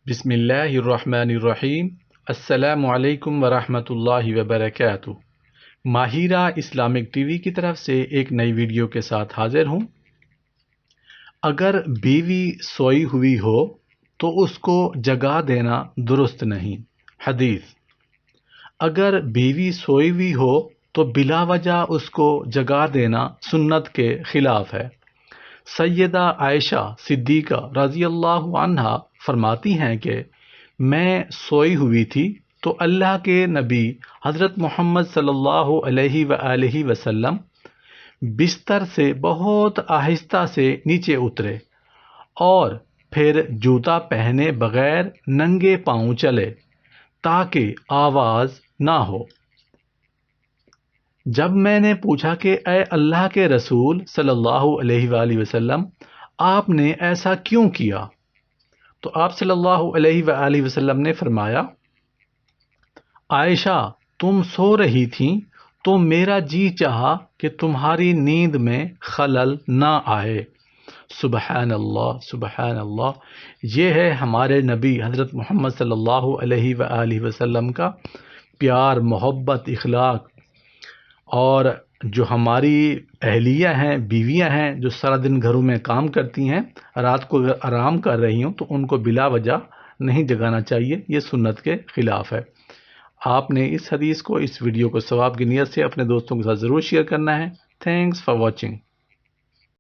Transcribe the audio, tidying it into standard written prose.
بسم اللہ الرحمن الرحیم۔ السلام علیکم ورحمۃ اللہ وبرکاتہ۔ ماہیرہ اسلامک ٹی وی کی طرف سے ایک نئی ویڈیو کے ساتھ حاضر ہوں۔ اگر بیوی سوئی ہوئی ہو تو اس کو جگا دینا درست نہیں۔ حدیث: اگر بیوی سوئی ہوئی ہو تو بلا وجہ اس کو جگا دینا سنت کے خلاف ہے۔ سیدہ عائشہ صدیقہ رضی اللہ عنہا فرماتی ہیں کہ میں سوئی ہوئی تھی تو اللہ کے نبی حضرت محمد صلی اللہ علیہ وآلہ وسلم بستر سے بہت آہستہ سے نیچے اترے اور پھر جوتا پہنے بغیر ننگے پاؤں چلے تاکہ آواز نہ ہو۔ جب میں نے پوچھا کہ اے اللہ کے رسول صلی اللہ علیہ وآلہ وسلم، آپ نے ایسا کیوں کیا؟ تو آپ صلی اللہ علیہ وآلہ وسلم نے فرمایا، عائشہ تم سو رہی تھیں تو میرا جی چاہا کہ تمہاری نیند میں خلل نہ آئے۔ سبحان اللہ، سبحان اللہ۔ یہ ہے ہمارے نبی حضرت محمد صلی اللہ علیہ وآلہ وسلم کا پیار، محبت، اخلاق۔ اور جو ہماری اہلیہ ہیں، بیویاں ہیں، جو سارا دن گھروں میں کام کرتی ہیں، رات کو اگر آرام کر رہی ہوں تو ان کو بلا وجہ نہیں جگانا چاہیے، یہ سنت کے خلاف ہے۔ آپ نے اس حدیث کو، اس ویڈیو کو ثواب کی نیت سے اپنے دوستوں کے ساتھ ضرور شیئر کرنا ہے۔ Thanks for watching.